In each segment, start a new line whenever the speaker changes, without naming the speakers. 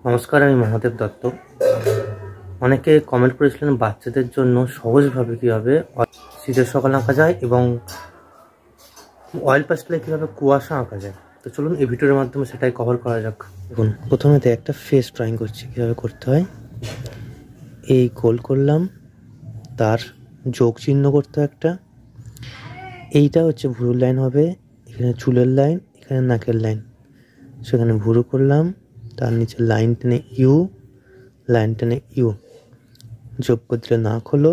নমস্কার, আমি মহাদেব দত্ত। অনেকে কমেন্ট করেছিলেন বাচ্চাদের জন্য সহজভাবে কীভাবে শীতের সকাল আঁকা যায় এবং অয়েল প্যাস্টেলে কীভাবে কুয়াশা আঁকা যায়। তো চলুন এই ভিডিওর মাধ্যমে সেটাই কভার করা যাক। দেখুন, প্রথমে একটা ফেস ড্রয়িং করছি, কীভাবে করতে হয়। এই গোল করলাম, তার যোগ চিহ্ন করতে হয় একটা। এইটা হচ্ছে ভুরুর লাইন হবে, এখানে চুলের লাইন, এখানে নাকের লাইন। সেখানে ভুরু করলাম, তার নিচে লাইন টেনে ইউ, লাইন টেনে ইউ, যোগ করে দিলে নাক হলো।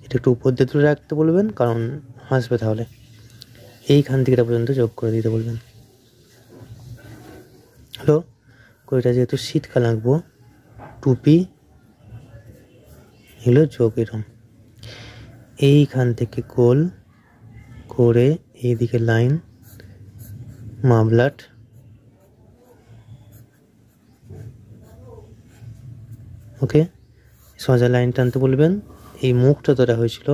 এটা একটু উপর দিয়ে তুলে রাখতে বলবেন, কারণ হাসবে তাহলে। এইখান থেকে এটা পর্যন্ত যোগ করে দিতে বলবেন। হলো। এটা যেহেতু শীতকাল আঁকবো, টুপি এগুলো যোগ এরম। এইখান থেকে গোল করে এইদিকে লাইন, মামলাট, ওকে। সোজা লাইন টানতে বলবেন। এই মুখটা ধরা হয়েছিল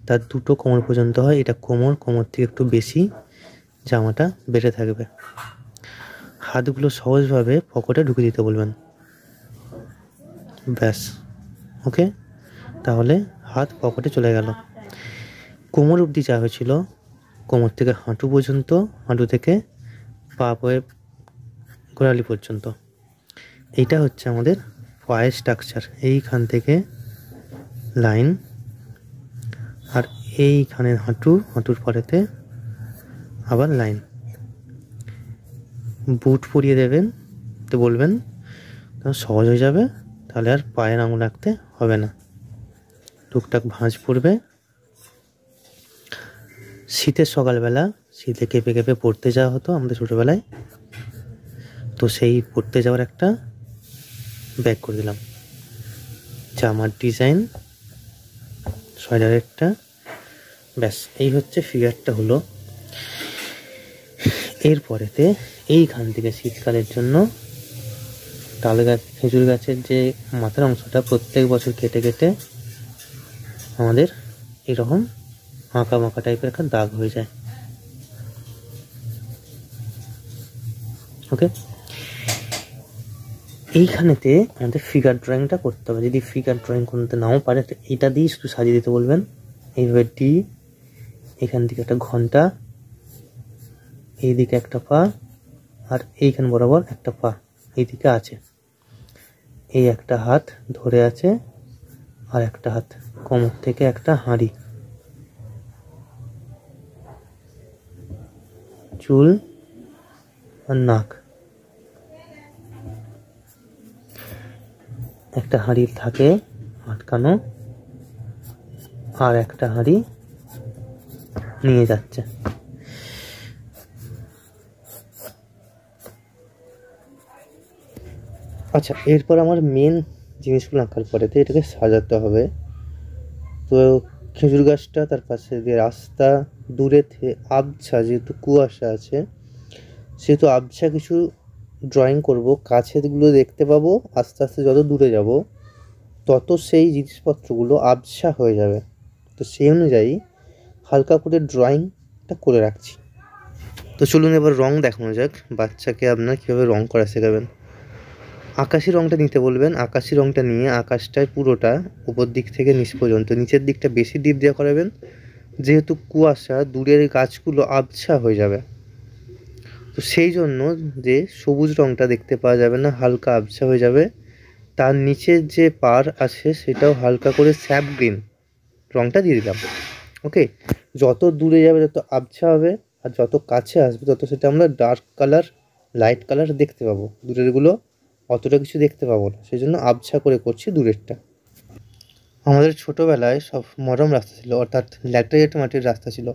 তার দুটো কোমর পর্যন্ত হয়, এটা কোমর, কোমর থেকে একটু বেশি জামাটা বেড়ে থাকবে। হাতগুলো সহজভাবে পকেটে ঢুকে দিতে বলবেন, ব্যাস, ওকে। তাহলে হাত পকেটে চলে গেল। কোমর অবধি যা হয়েছিল, কোমর থেকে হাঁটু পর্যন্ত, হাঁটু থেকে পা পয়ে গোড়ালি পর্যন্ত, এইটা হচ্ছে আমাদের পায়ের স্ট্রাকচার। এইখান থেকে লাইন, আর এইখানে হাঁটু, হাঁটুর পরেতে আবার লাইন। বুট পরিয়ে দেবেন তো বলবেন, সহজ হয়ে যাবে, তাহলে আর পায়ের আঙুল রাখতে হবে না। টুকটাক ভাঁজ পড়বে। শীতের সকালবেলা শীতে কেঁপে কেঁপে পড়তে যাওয়া হতো আমাদের ছোটোবেলায়, তো সেই পড়তে যাওয়ার একটা ব্যাগ করে দিলাম। জামার ডিজাইন, সোয়েটারের একটা, ব্যাস, এই হচ্ছে ফিগারটা হলো। এরপরেতে এইখান থেকে শীতকালের জন্য তাল গাছ, খেজুর গাছের যে মাথার অংশটা প্রত্যেক বছর কেটে কেটে আমাদের এরকম আঁকা মাঁকা টাইপের একটা দাগ হয়ে যায়, ওকে। এইখানেতে আমাদের ফিগার ড্রয়িংটা করতে হবে। যদি ফিগার ড্রয়িং করতে নাও পারে, এটা দিয়ে শুধু সাজিয়ে দিতে বলবেন। এইভাবে ডি, এখান থেকে একটা ঘন্টা, এইদিকে একটা পা, আর এইখান বরাবর একটা পা এইদিকে আছে। এই একটা হাত ধরে আছে, আর একটা হাত কোমর থেকে একটা হাঁড়ি, চুল আর নাক, একটা হাঁড়ি থাকে আটকানো, আর একটা হাঁড়ি নিয়ে যাচ্ছে। আচ্ছা, এরপর আমার মেন জিনিসগুলো আঁকার পরেতে এটাকে সাজাতে হবে। তো খেজুর গাছটা, তার পাশে দিয়ে রাস্তা, দূরে আবছা, যেহেতু কুয়াশা আছে সেহেতু আবছা কিছু ড্রয়িং করব। কাছেরগুলো দেখতে পাবো, আস্তে আস্তে যত দূরে যাব তত সেই জিনিসপত্রগুলো আবছা হয়ে যাবে। তো সেই অনুযায়ী হালকা করে ড্রয়িংটা করে রাখছি। তো চলুন এবার রং দেখানো যাক। বাচ্চাকে আপনার কীভাবে রং করা শেখাবেন। আকাশি রংটা নিতে বলবেন। আকাশি রংটা নিয়ে আকাশটায় পুরোটা উপর দিক থেকে নিচ পর্যন্ত, নিচের দিকটা বেশি ডিপ দেওয়া করাবেন, যেহেতু কুয়াশা, দূরের গাছগুলো আবছা হয়ে যাবে। তো সেই জন্য যে সবুজ রংটা দেখতে পাওয়া যাবে না, হালকা আবছা হয়ে যাবে। তার নিচের যে পার আছে সেটাও হালকা করে স্যাপ গ্রিন রংটা দিয়ে দিলাম, ওকে। যত দূরে যাবে তত আবছা হবে, আর যত কাছে আসবে তত সেটা আমরা ডার্ক কালার, লাইট কালার দেখতে পাবো। দূরেরগুলো অতটা কিছু দেখতে পাবো না, সেই জন্য আবছা করে করছি দূরেরটা। আমাদের ছোটোবেলায় সব মরম রাস্তা ছিল, অর্থাৎ ল্যাটেরাইট মাটির রাস্তা ছিল।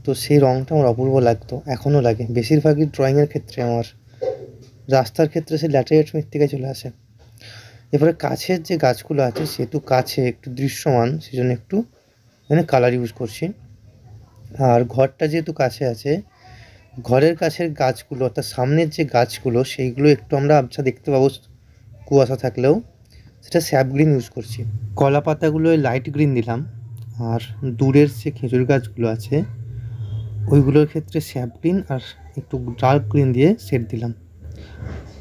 তো সেই রঙটা আমার অপূর্ব লাগতো, এখনও লাগে। বেশিরভাগই ড্রয়িংয়ের ক্ষেত্রে আমার রাস্তার ক্ষেত্রে সেই ল্যাটেরাইট মৃত্তিকায় চলে আসে। এবারে কাছের যে গাছগুলো আছে, সেহেতু কাছে একটু দৃশ্যমান, সেই জন্য একটু মানে কালার ইউজ করছি। আর ঘরটা যেহেতু কাছে আছে, ঘরের কাছের গাছগুলো, অর্থাৎ সামনের যে গাছগুলো, সেইগুলো একটু আমরা আবছা দেখতে পাবো কুয়াশা থাকলেও, সেটা স্যাপ গ্রিন ইউজ করছি। কলা পাতাগুলোয় লাইট গ্রিন দিলাম, আর দূরের যে খেজুর গাছগুলো আছে ওইগুলোর ক্ষেত্রে স্যাপ গ্রিন আর একটু ডার্ক গ্রিন দিয়ে শেড দিলাম।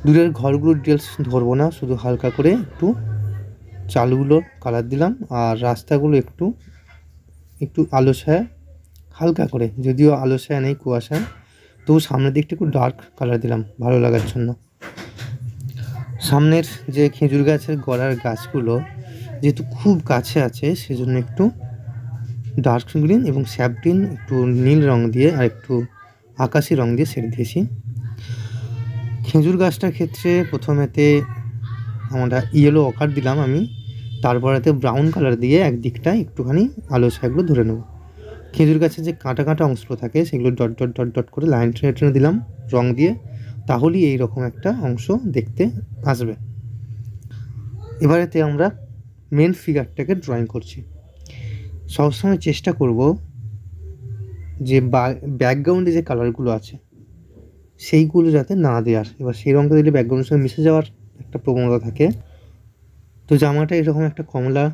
দূরের ঘরগুলোর ডিটেলস ধরবো না, শুধু হালকা করে একটু চালগুলো কালার দিলাম, আর রাস্তাগুলো একটু একটু আলো ছায়া হালকা করে, যদিও আলো ছায়া নেই কুয়াশা, তবু সামনের দিকটা একটু ডার্ক কালার দিলাম ভালো লাগার জন্য। সামনের যে খেজুর গাছের গোড়ার গাছগুলো যেহেতু খুব কাছে আছে, সেজন্য একটু ডার্ক গ্রিন এবং স্যাপ গ্রিন একটু নীল রং দিয়ে আর একটু আকাশি রং দিয়ে সেরে দিয়েছি। খেজুর গাছটার ক্ষেত্রে প্রথমেতে আমরা ইয়েলো অকার দিলাম আমি, তারপরেতে ব্রাউন কালার দিয়ে একদিকটা একটুখানি আলো ছায়াগুলো ধরে নেব। খেজুর গাছের যে কাঁটা কাঁটা অংশগুলো থাকে সেগুলো ডট ডট ডট ডট করে লাইন টেনে টেনে দিলাম রং দিয়ে, তাহলেই এইরকম একটা অংশ দেখতে আসবে। এবারেতে আমরা মেন ফিগারটাকে ড্রয়িং করছি। সবসময় চেষ্টা করব যে ব্যাকগ্রাউন্ডে যে কালারগুলো আছে সেইগুলো যাতে না দেওয়ার। এবার সেই রঙটা দিলে ব্যাকগ্রাউন্ডের সঙ্গে মিশে যাওয়ার একটা প্রবণতা থাকে। তো জামাটা এরকম একটা কমলা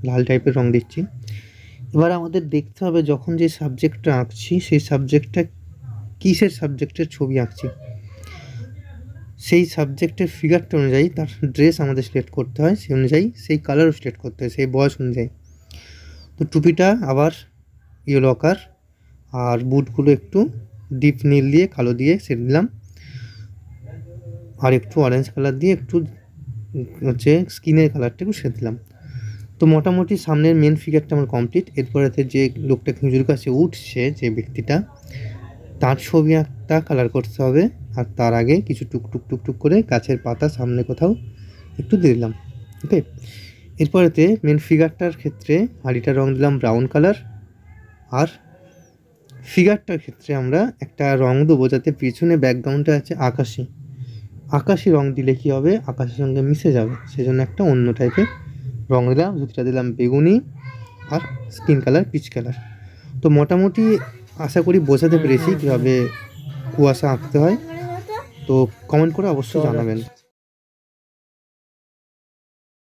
লাল টাইপের রং দিচ্ছি। এবার আমাদের দেখতে হবে যখন যে সাবজেক্টটা আঁকছি সেই সাবজেক্টটা কিসের সাবজেক্টের ছবি আঁকছি, সেই সাবজেক্টের ফিগারটা অনুযায়ী তার ড্রেস আমাদের সিলেক্ট করতে হয়, সেই অনুযায়ী সেই কালারও সিলেক্ট করতে হয় সেই বয়স অনুযায়ী। তো টুপিটা আবার ইয়েলো আকার, আর বুটগুলো একটু ডিপ নীল দিয়ে কালো দিয়ে সেট দিলাম, আর একটু অরেঞ্জ কালার দিয়ে একটু হচ্ছে স্কিনের কালারটা একটু সেট দিলাম। তো মোটামুটি সামনের মেন ফিগারটা আমার কমপ্লিট। এরপরেতে যে লোকটা খেজুর গাছে উঠছে যে ব্যক্তিটা, তার ছবি একটা কালার করতে হবে, আর তার আগে কিছু টুকটুক টুকটুক করে গাছের পাতা সামনে কোথাও একটু দিয়ে দিলাম। ওকে, এরপরেতে মেন ফিগারটার ক্ষেত্রে হাঁড়িটার রং দিলাম ব্রাউন কালার, আর ফিগারটার ক্ষেত্রে আমরা একটা রং দেবো যাতে পিছনে ব্যাকগ্রাউন্ডটা আছে আকাশি, আকাশি রং দিলে কী হবে আকাশের সঙ্গে মিশে যাবে, সেজন্য একটা অন্য টাইপের রং দিলাম, ধুতিটা দিলাম বেগুনি আর স্কিন কালার পিচ কালার। তো মোটামুটি আশা করি বোঝাতে পেরেছি কীভাবে কুয়াশা আঁকতে হয়। তো কমেন্ট করে অবশ্যই জানাবেন।